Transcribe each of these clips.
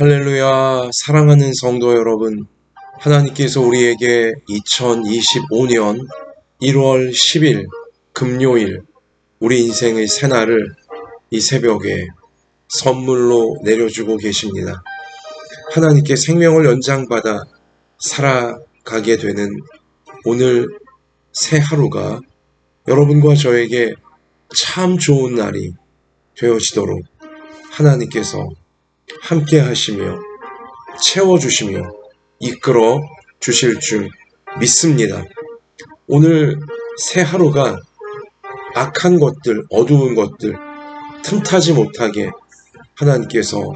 할렐루야, 사랑하는 성도 여러분, 하나님께서 우리에게 2025년 1월 10일 금요일 우리 인생의 새날을 이 새벽에 선물로 내려주고 계십니다. 하나님께 생명을 연장받아 살아가게 되는 오늘 새 하루가 여러분과 저에게 참 좋은 날이 되어지도록 하나님께서 함께 하시며 채워주시며 이끌어 주실 줄 믿습니다. 오늘 새 하루가 악한 것들, 어두운 것들 틈타지 못하게 하나님께서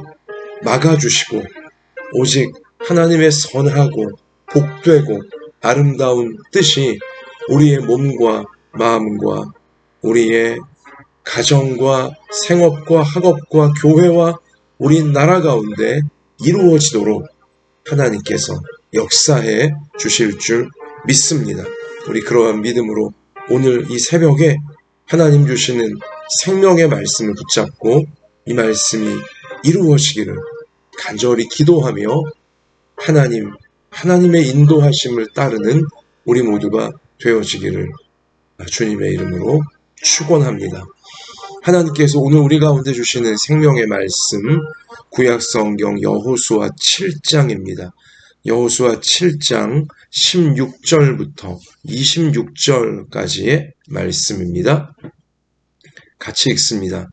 막아주시고 오직 하나님의 선하고 복되고 아름다운 뜻이 우리의 몸과 마음과 우리의 가정과 생업과 학업과 교회와 우리 나라 가운데 이루어지도록 하나님께서 역사해 주실 줄 믿습니다. 우리 그러한 믿음으로 오늘 이 새벽에 하나님 주시는 생명의 말씀을 붙잡고 이 말씀이 이루어지기를 간절히 기도하며 하나님의 인도하심을 따르는 우리 모두가 되어지기를 주님의 이름으로 축원합니다. 하나님께서 오늘 우리 가운데 주시는 생명의 말씀 구약성경 여호수아 7장입니다. 여호수아 7장 16절부터 26절까지의 말씀입니다. 같이 읽습니다.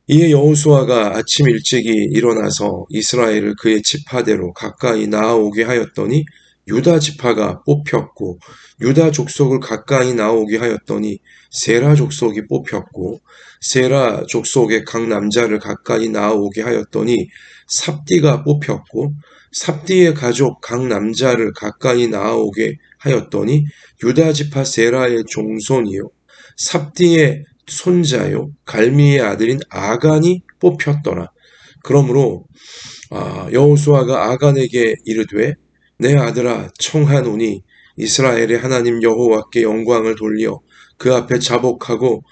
이에 여호수아가 아침 일찍이 일어나서 이스라엘을 그의 지파대로 가까이 나아오게 하였더니 유다 지파가 뽑혔고 유다 족속을 가까이 나오게 하였더니 세라 족속이 뽑혔고 세라 족속의 각 남자를 가까이 나오게 하였더니 삽디가 뽑혔고 삽디의 가족 각 남자를 가까이 나오게 하였더니 유다 지파 세라의 종손이요 삽디의 손자요 갈미의 아들인 아간이 뽑혔더라. 그러므로 여호수아가 아간에게 이르되 내 아들아 청하노니 이스라엘의 하나님 여호와께 영광을 돌려 그 앞에 자복하고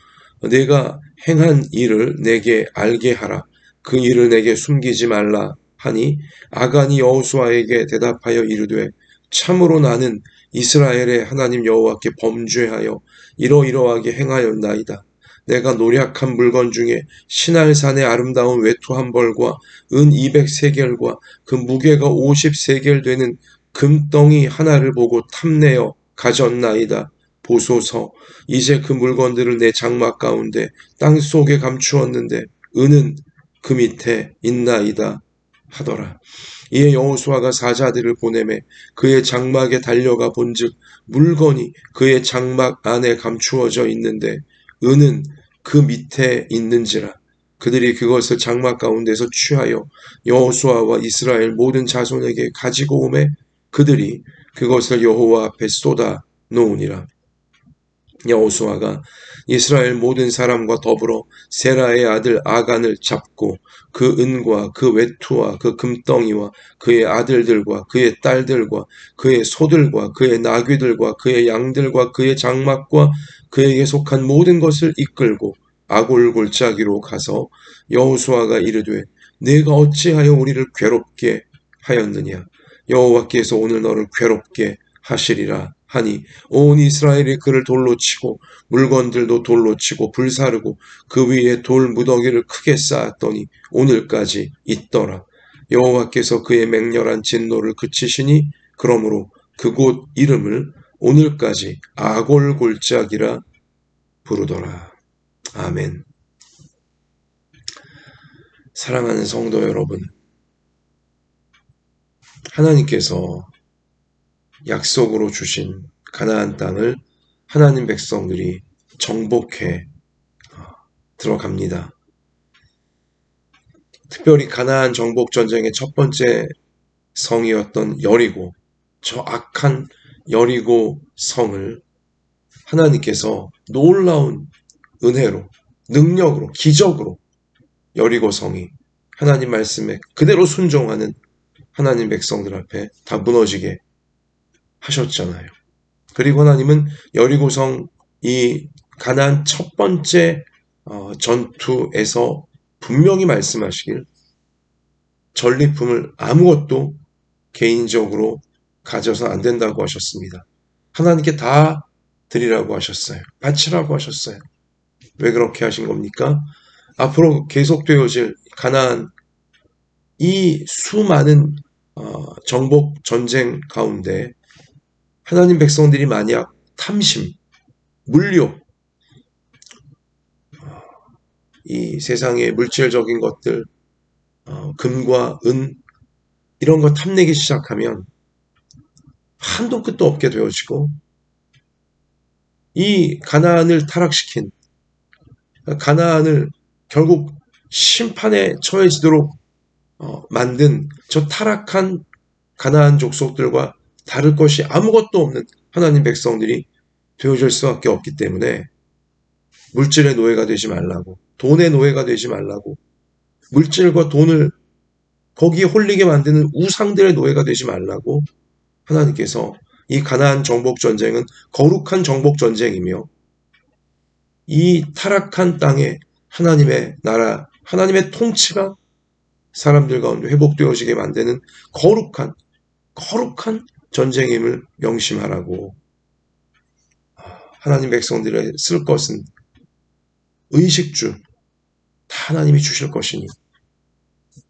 내가 행한 일을 내게 알게 하라. 그 일을 내게 숨기지 말라 하니 아간이 여호수아에게 대답하여 이르되 참으로 나는 이스라엘의 하나님 여호와께 범죄하여 이러이러하게 행하였나이다. 내가 노략한 물건 중에 시날산의 아름다운 외투 한 벌과 은 200세겔과 그 무게가 50세겔 되는 금덩이 하나를 보고 탐내어 가졌나이다. 보소서 이제 그 물건들을 내 장막 가운데 땅 속에 감추었는데 은은 그 밑에 있나이다 하더라. 이에 여호수아가 사자들을 보내매 그의 장막에 달려가 본즉 물건이 그의 장막 안에 감추어져 있는데 은은 그 밑에 있는지라. 그들이 그것을 장막 가운데서 취하여 여호수아와 이스라엘 모든 자손에게 가지고 오매 그들이 그것을 여호와 앞에 쏟아 놓으니라. 여호수아가 이스라엘 모든 사람과 더불어 세라의 아들 아간을 잡고 그 은과 그 외투와 그 금덩이와 그의 아들들과 그의 딸들과 그의 소들과 그의 나귀들과 그의 양들과 그의 장막과 그에게 속한 모든 것을 이끌고 아골 골짜기로 가서 여호수아가 이르되 내가 어찌하여 우리를 괴롭게 하였느냐. 여호와께서 오늘 너를 괴롭게 하시리라 하니 온 이스라엘이 그를 돌로 치고 물건들도 돌로 치고 불사르고 그 위에 돌 무더기를 크게 쌓았더니 오늘까지 있더라. 여호와께서 그의 맹렬한 진노를 그치시니 그러므로 그곳 이름을 오늘까지 아골 골짜기라 부르더라. 아멘. 사랑하는 성도 여러분, 하나님께서 약속으로 주신 가나안 땅을 하나님 백성들이 정복해 들어갑니다. 특별히 가나안 정복 전쟁의 첫 번째 성이었던 여리고, 저 악한 여리고 성을 하나님께서 놀라운 은혜로, 능력으로, 기적으로 여리고 성이 하나님 말씀에 그대로 순종하는 하나님 백성들 앞에 다 무너지게 하셨잖아요. 그리고 하나님은 여리고성 이 가나안 첫 번째 전투에서 분명히 말씀하시길 전리품을 아무것도 개인적으로 가져서 안 된다고 하셨습니다. 하나님께 다 드리라고 하셨어요. 바치라고 하셨어요. 왜 그렇게 하신 겁니까? 앞으로 계속되어질 가나안 이 수많은 정복 전쟁 가운데 하나님 백성들이 만약 탐심, 물욕, 이 세상의 물질적인 것들, 금과 은 이런 거 탐내기 시작하면 한도 끝도 없게 되어지고 이 가나안을 타락시킨 가나안을 결국 심판에 처해지도록 만든 저 타락한 가나안 족속들과 다를 것이 아무것도 없는 하나님 백성들이 되어질 수밖에 없기 때문에 물질의 노예가 되지 말라고, 돈의 노예가 되지 말라고, 물질과 돈을 거기에 홀리게 만드는 우상들의 노예가 되지 말라고 하나님께서 이 가나안 정복 전쟁은 거룩한 정복 전쟁이며 이 타락한 땅에 하나님의 나라, 하나님의 통치가 사람들 가운데 회복되어지게 만드는 거룩한 전쟁임을 명심하라고. 하나님 백성들의 쓸 것은 의식주 다 하나님이 주실 것이니.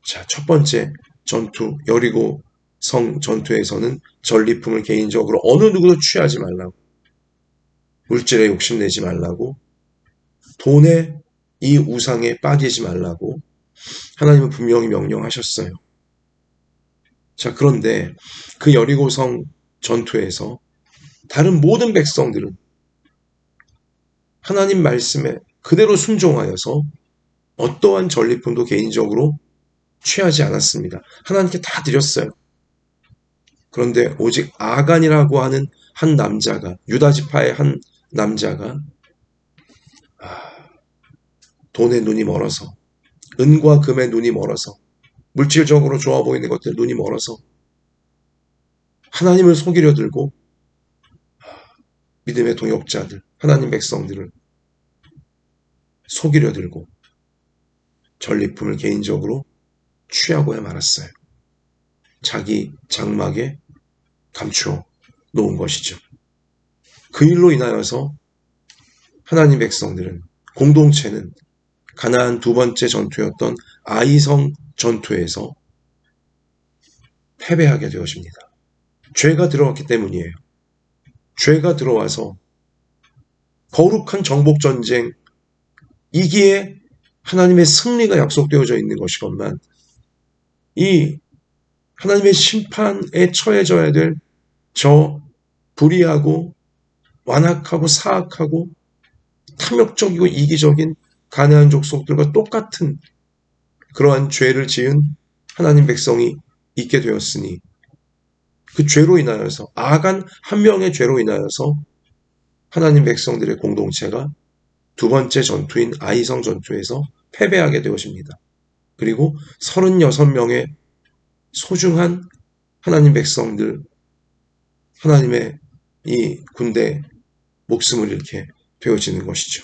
자, 첫 번째 전투 여리고 성 전투에서는 전리품을 개인적으로 어느 누구도 취하지 말라고, 물질에 욕심내지 말라고, 돈에 이 우상에 빠지지 말라고 하나님은 분명히 명령하셨어요. 자, 그런데 그 여리고성 전투에서 다른 모든 백성들은 하나님 말씀에 그대로 순종하여서 어떠한 전리품도 개인적으로 취하지 않았습니다. 하나님께 다 드렸어요. 그런데 오직 아간이라고 하는 한 남자가, 유다지파의 한 남자가 돈에 눈이 멀어서, 은과 금에 눈이 멀어서, 물질적으로 좋아 보이는 것들 눈이 멀어서 하나님을 속이려 들고 믿음의 동역자들, 하나님 백성들을 속이려 들고 전리품을 개인적으로 취하고야 말았어요. 자기 장막에 감추어 놓은 것이죠. 그 일로 인하여서 하나님 백성들은, 공동체는 가나안 두 번째 전투였던 아이성 전투에서 패배하게 되어집니다. 죄가 들어왔기 때문이에요. 죄가 들어와서 거룩한 정복전쟁, 이기에 하나님의 승리가 약속되어져 있는 것이건만 이 하나님의 심판에 처해져야 될 저 불의하고 완악하고 사악하고 탐욕적이고 이기적인 가나안 족속들과 똑같은 그러한 죄를 지은 하나님 백성이 있게 되었으니 그 죄로 인하여서, 아간 한 명의 죄로 인하여서 하나님 백성들의 공동체가 두 번째 전투인 아이성 전투에서 패배하게 되어집니다. 그리고 36명의 소중한 하나님 백성들, 하나님의 이 군대 목숨을 잃게 되어지는 것이죠.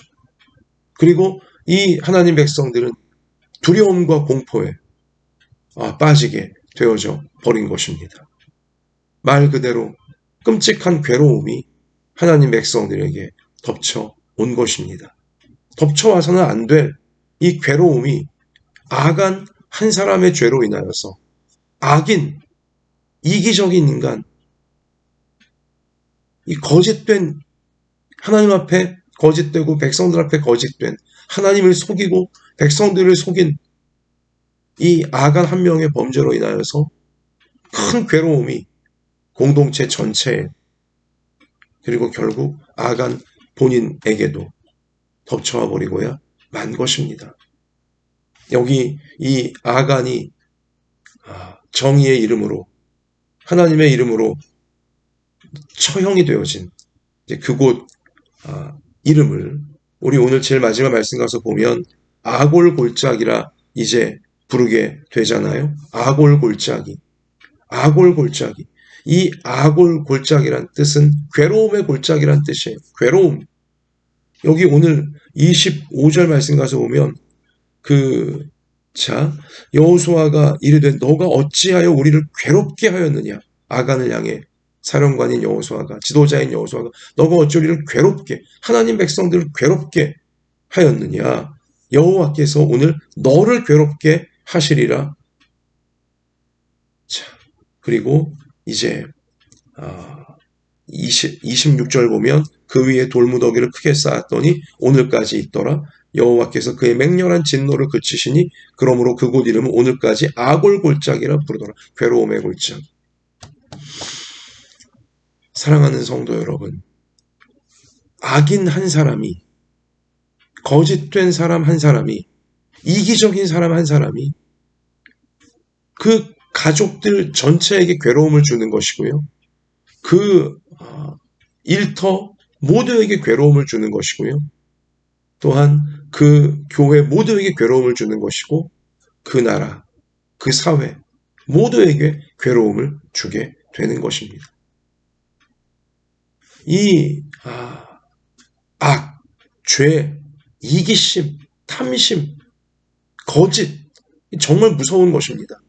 그리고 이 하나님 백성들은 두려움과 공포에 빠지게 되어져 버린 것입니다. 말 그대로 끔찍한 괴로움이 하나님 백성들에게 덮쳐온 것입니다. 덮쳐와서는 안 될 이 괴로움이 아간 한 사람의 죄로 인하여서 악인, 이기적인 인간, 이 거짓된, 하나님 앞에 거짓되고 백성들 앞에 거짓된, 하나님을 속이고 백성들을 속인 이 아간 한 명의 범죄로 인하여서 큰 괴로움이 공동체 전체에, 그리고 결국 아간 본인에게도 덮쳐와 버리고야 만 것입니다. 여기 이 아간이 정의의 이름으로, 하나님의 이름으로 처형이 되어진 그곳 이름을 우리 오늘 제일 마지막 말씀 가서 보면 아골골짜기라 이제 부르게 되잖아요. 아골골짜기. 이 아골골짜기란 뜻은 괴로움의 골짜기란 뜻이에요. 괴로움. 여기 오늘 25절 말씀 가서 보면 그 자, 여호수아가 이르되 너가 어찌하여 우리를 괴롭게 하였느냐. 아간을 향해 사령관인 여호수아가, 지도자인 여호수아가 너가 어찌 우리를 괴롭게, 하나님 백성들을 괴롭게 하였느냐. 여호와께서 오늘 너를 괴롭게 하시리라. 자, 그리고 이제 26절 보면 그 위에 돌무더기를 크게 쌓았더니 오늘까지 있더라. 여호와께서 그의 맹렬한 진노를 그치시니 그러므로 그곳 이름은 오늘까지 아골골짜기라 부르더라. 괴로움의 골짜기. 사랑하는 성도 여러분, 악인 한 사람이, 거짓된 사람 한 사람이, 이기적인 사람 한 사람이 그 가족들 전체에게 괴로움을 주는 것이고요. 그 일터 모두에게 괴로움을 주는 것이고요. 또한 그 교회 모두에게 괴로움을 주는 것이고, 그 나라, 그 사회 모두에게 괴로움을 주게 되는 것입니다. 이 악, 죄, 이기심, 탐심, 거짓, 정말 무서운 것입니다.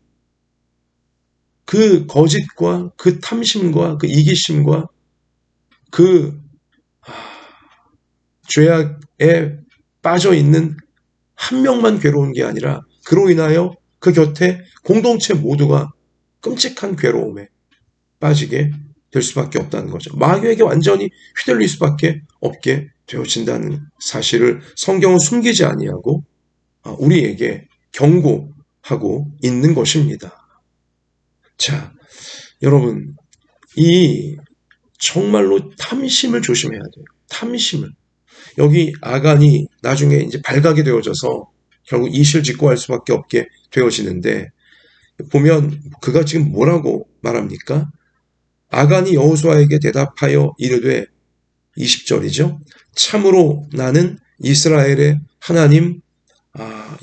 그 거짓과 그 탐심과 그 이기심과 그 죄악에 빠져 있는 한 명만 괴로운 게 아니라 그로 인하여 그 곁에 공동체 모두가 끔찍한 괴로움에 빠지게 될 수밖에 없다는 거죠. 마귀에게 완전히 휘둘릴 수밖에 없게 되어진다는 사실을 성경은 숨기지 아니하고 우리에게 경고하고 있는 것입니다. 자, 여러분, 이 정말로 탐심을 조심해야 돼요. 탐심을. 여기 아간이 나중에 이제 발각이 되어져서 결국 이실직고할 수밖에 없게 되어지는데, 보면 그가 지금 뭐라고 말합니까? 아간이 여호수아에게 대답하여 이르되 20절이죠. 참으로 나는 이스라엘의 하나님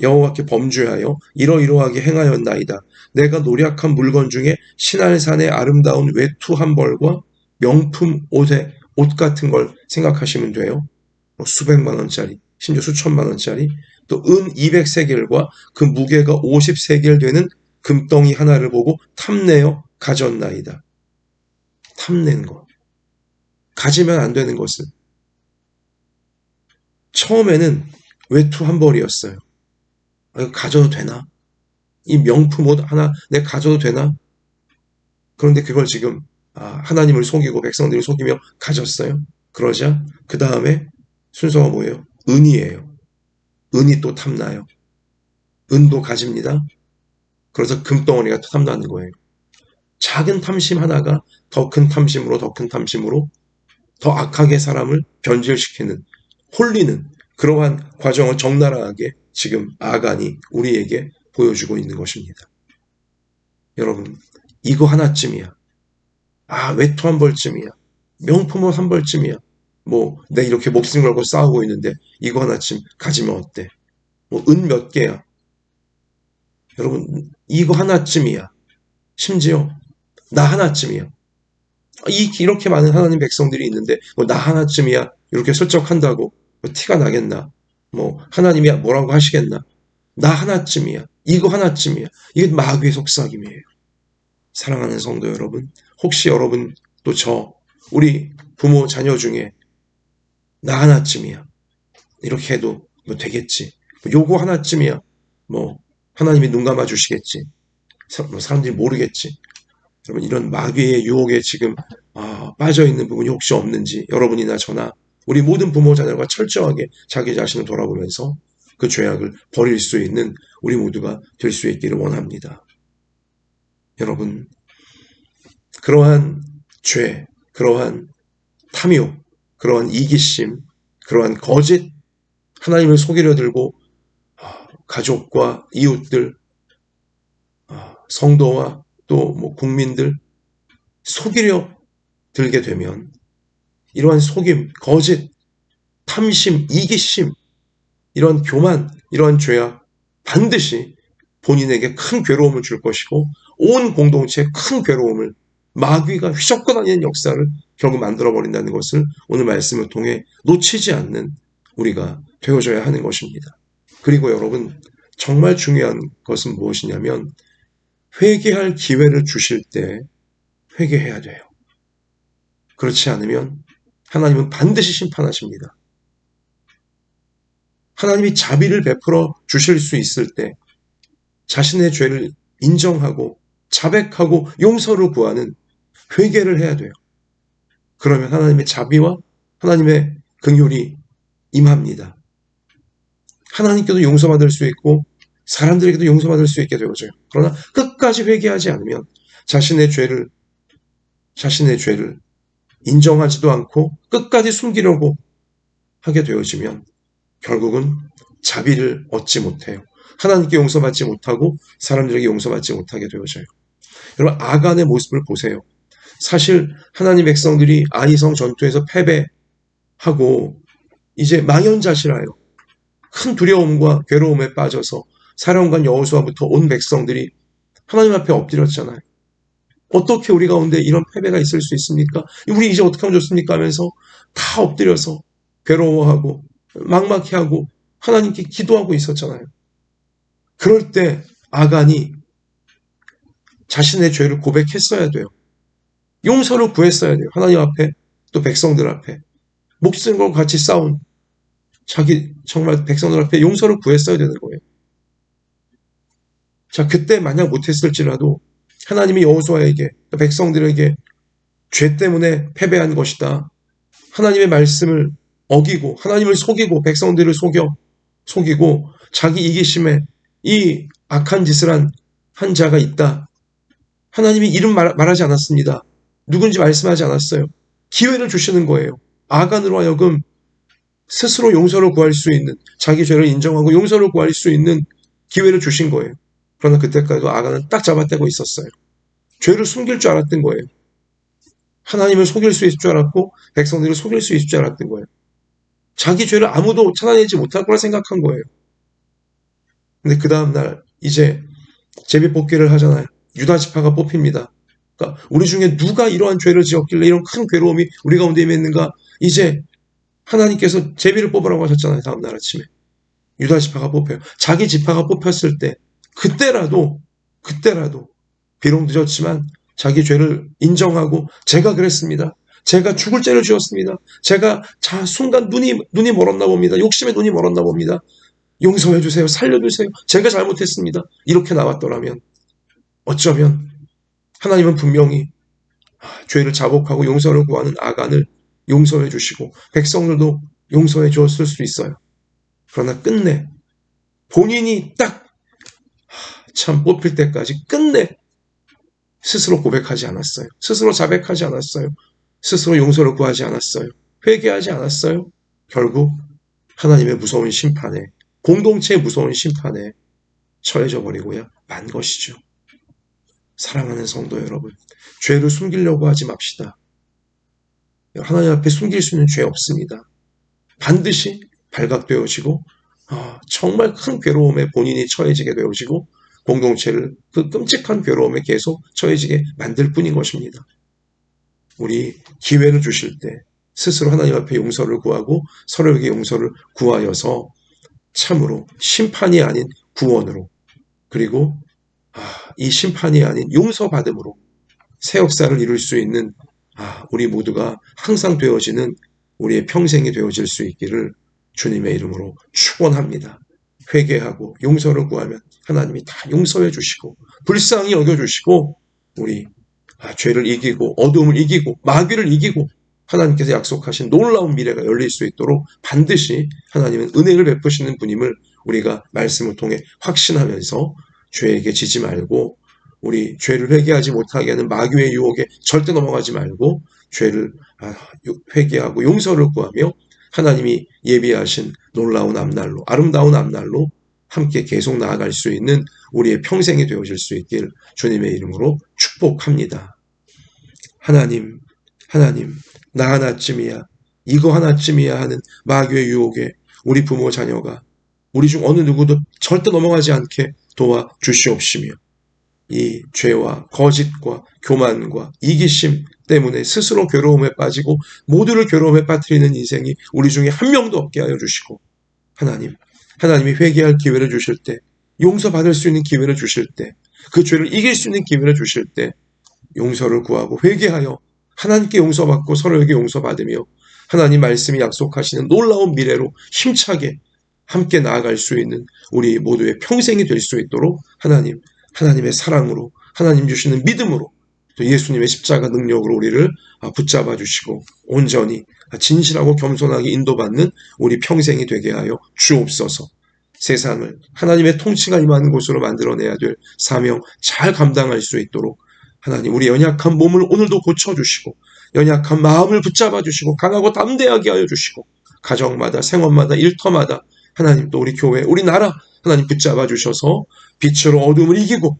여호와께 범죄하여 이러이러하게 행하였나이다. 내가 노략한 물건 중에 신할산의 아름다운 외투 한 벌과 명품 옷 같은 걸 생각하시면 돼요. 수백만 원짜리, 심지어 수천만 원짜리, 또 은 200세겔과 그 무게가 50세겔 되는 금덩이 하나를 보고 탐내어 가졌나이다. 탐내는 것. 가지면 안 되는 것은 처음에는 외투 한 벌이었어요. 이거 가져도 되나? 이 명품 옷 하나 내가 가져도 되나? 그런데 그걸 지금 하나님을 속이고 백성들을 속이며 가졌어요. 그러자 그 다음에 순서가 뭐예요? 은이에요. 은이 또 탐나요. 은도 가집니다. 그래서 금덩어리가 또 탐나는 거예요. 작은 탐심 하나가 더 큰 탐심으로 더 큰 탐심으로 더 악하게 사람을 변질시키는, 홀리는 그러한 과정을 적나라하게 지금 아간이 우리에게 보여주고 있는 것입니다. 여러분, 이거 하나쯤이야. 외투 한 벌쯤이야. 명품 옷 한 벌쯤이야. 내 이렇게 목숨 걸고 싸우고 있는데 이거 하나쯤 가지면 어때? 은 몇 개야. 여러분, 이거 하나쯤이야. 심지어 나 하나쯤이야. 이렇게 많은 하나님 백성들이 있는데 나 하나쯤이야. 이렇게 설적한다고 티가 나겠나? 하나님이 뭐라고 하시겠나? 나 하나쯤이야. 이거 하나쯤이야. 이게 마귀의 속삭임이에요. 사랑하는 성도 여러분, 혹시 여러분 또 우리 부모 자녀 중에 나 하나쯤이야. 이렇게 해도 되겠지. 요거 하나쯤이야. 하나님이 눈 감아 주시겠지. 사람들이 모르겠지. 여러분, 이런 마귀의 유혹에 지금 빠져 있는 부분이 혹시 없는지 여러분이나 저나 우리 모든 부모 자녀가 철저하게 자기 자신을 돌아보면서 그 죄악을 버릴 수 있는 우리 모두가 될 수 있기를 원합니다. 여러분, 그러한 죄, 그러한 탐욕, 그러한 이기심, 그러한 거짓, 하나님을 속이려 들고 가족과 이웃들, 성도와 또 국민들 속이려 들게 되면 이러한 속임, 거짓, 탐심, 이기심, 이런 교만, 이러한 죄악 반드시 본인에게 큰 괴로움을 줄 것이고 온 공동체에 큰 괴로움을 마귀가 휘젓고 다니는 역사를 결국 만들어버린다는 것을 오늘 말씀을 통해 놓치지 않는 우리가 되어져야 하는 것입니다. 그리고 여러분, 정말 중요한 것은 무엇이냐면 회개할 기회를 주실 때 회개해야 돼요. 그렇지 않으면 하나님은 반드시 심판하십니다. 하나님이 자비를 베풀어 주실 수 있을 때 자신의 죄를 인정하고 자백하고 용서를 구하는 회개를 해야 돼요. 그러면 하나님의 자비와 하나님의 긍휼이 임합니다. 하나님께도 용서받을 수 있고 사람들에게도 용서받을 수 있게 되어져요. 그러나 끝까지 회개하지 않으면 자신의 죄를 인정하지도 않고 끝까지 숨기려고 하게 되어지면 결국은 자비를 얻지 못해요. 하나님께 용서받지 못하고 사람들에게 용서받지 못하게 되어져요. 여러분, 아간의 모습을 보세요. 사실 하나님 백성들이 아이성 전투에서 패배하고 이제 망연자실하여 큰 두려움과 괴로움에 빠져서 사령관 여호수아부터 온 백성들이 하나님 앞에 엎드렸잖아요. 어떻게 우리 가운데 이런 패배가 있을 수 있습니까? 우리 이제 어떻게 하면 좋습니까? 하면서 다 엎드려서 괴로워하고 막막해하고 하나님께 기도하고 있었잖아요. 그럴 때 아간이 자신의 죄를 고백했어야 돼요. 용서를 구했어야 돼요. 하나님 앞에 또 백성들 앞에 목숨 걸고 같이 싸운 자기 정말 백성들 앞에 용서를 구했어야 되는 거예요. 자, 그때 만약 못했을지라도 하나님이 여호수아에게 백성들에게 죄 때문에 패배한 것이다. 하나님의 말씀을 어기고 하나님을 속이고 백성들을 속이고 자기 이기심에 이 악한 짓을 한 자가 있다. 하나님이 이름 말하지 않았습니다. 누군지 말씀하지 않았어요. 기회를 주시는 거예요. 아간으로 하여금 스스로 용서를 구할 수 있는, 자기 죄를 인정하고 용서를 구할 수 있는 기회를 주신 거예요. 그러나 그때까지도 아간은 딱 잡아떼고 있었어요. 죄를 숨길 줄 알았던 거예요. 하나님을 속일 수 있을 줄 알았고 백성들을 속일 수 있을 줄 알았던 거예요. 자기 죄를 아무도 찾아내지 못할 거라 생각한 거예요. 근데 그 다음날 이제 제비뽑기를 하잖아요. 유다 지파가 뽑힙니다. 그러니까 우리 중에 누가 이러한 죄를 지었길래 이런 큰 괴로움이 우리 가운데 임했는가. 이제 하나님께서 제비를 뽑으라고 하셨잖아요. 다음날 아침에. 유다 지파가 뽑혀요. 자기 지파가 뽑혔을 때 그때라도 비록 늦었지만 자기 죄를 인정하고 제가 그랬습니다. 제가 죽을 죄를 지었습니다. 제가 순간 눈이 멀었나 봅니다. 욕심에 눈이 멀었나 봅니다. 용서해 주세요. 살려주세요. 제가 잘못했습니다. 이렇게 나왔더라면 어쩌면 하나님은 분명히 죄를 자복하고 용서를 구하는 아간을 용서해 주시고 백성들도 용서해 주었을 수 있어요. 그러나 끝내 본인이 딱 참 뽑힐 때까지 끝내 스스로 고백하지 않았어요. 스스로 자백하지 않았어요. 스스로 용서를 구하지 않았어요. 회개하지 않았어요. 결국 하나님의 무서운 심판에, 공동체의 무서운 심판에 처해져 버리고야 만 것이죠. 사랑하는 성도 여러분, 죄를 숨기려고 하지 맙시다. 하나님 앞에 숨길 수 있는 죄 없습니다. 반드시 발각되어지고 정말 큰 괴로움에 본인이 처해지게 되어지고 공동체를 그 끔찍한 괴로움에 계속 처해지게 만들 뿐인 것입니다. 우리 기회를 주실 때 스스로 하나님 앞에 용서를 구하고 서로에게 용서를 구하여서 참으로 심판이 아닌 구원으로, 그리고 이 심판이 아닌 용서받음으로 새 역사를 이룰 수 있는 우리 모두가 항상 되어지는 우리의 평생이 되어질 수 있기를 주님의 이름으로 축원합니다. 회개하고 용서를 구하면 하나님이 다 용서해 주시고 불쌍히 여겨주시고 우리 죄를 이기고 어둠을 이기고 마귀를 이기고 하나님께서 약속하신 놀라운 미래가 열릴 수 있도록 반드시 하나님은 은혜를 베푸시는 분임을 우리가 말씀을 통해 확신하면서 죄에게 지지 말고 우리 죄를 회개하지 못하게 하는 마귀의 유혹에 절대 넘어가지 말고 죄를 회개하고 용서를 구하며 하나님이 예비하신 놀라운 앞날로, 아름다운 앞날로 함께 계속 나아갈 수 있는 우리의 평생이 되어질 수 있길 주님의 이름으로 축복합니다. 하나님, 나 하나쯤이야, 이거 하나쯤이야 하는 마귀의 유혹에 우리 부모 자녀가 우리 중 어느 누구도 절대 넘어가지 않게 도와주시옵시며 이 죄와 거짓과 교만과 이기심 때문에 스스로 괴로움에 빠지고 모두를 괴로움에 빠뜨리는 인생이 우리 중에 한 명도 없게 하여 주시고 하나님이 회개할 기회를 주실 때 용서받을 수 있는 기회를 주실 때, 그 죄를 이길 수 있는 기회를 주실 때 용서를 구하고 회개하여 하나님께 용서받고 서로에게 용서받으며 하나님 말씀이 약속하시는 놀라운 미래로 힘차게 함께 나아갈 수 있는 우리 모두의 평생이 될 수 있도록 하나님의 사랑으로, 하나님 주시는 믿음으로, 또 예수님의 십자가 능력으로 우리를 붙잡아 주시고 온전히 진실하고 겸손하게 인도받는 우리 평생이 되게 하여 주옵소서. 세상을 하나님의 통치가 임하는 곳으로 만들어내야 될 사명 잘 감당할 수 있도록 하나님, 우리 연약한 몸을 오늘도 고쳐주시고 연약한 마음을 붙잡아 주시고 강하고 담대하게 하여 주시고 가정마다 생활마다 일터마다 하나님, 또 우리 교회, 우리 나라 하나님 붙잡아 주셔서 빛으로 어둠을 이기고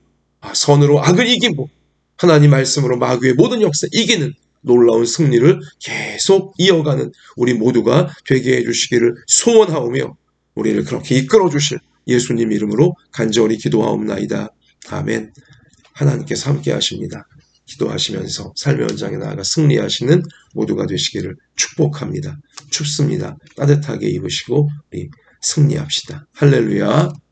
선으로 악을 이기고 하나님 말씀으로 마귀의 모든 역사 이기는 놀라운 승리를 계속 이어가는 우리 모두가 되게 해주시기를 소원하오며 우리를 그렇게 이끌어 주실 예수님 이름으로 간절히 기도하옵나이다. 아멘. 하나님께서 함께 하십니다. 기도하시면서 삶의 현장에 나아가 승리하시는 모두가 되시기를 축복합니다. 춥습니다. 따뜻하게 입으시고 우리 승리합시다. 할렐루야.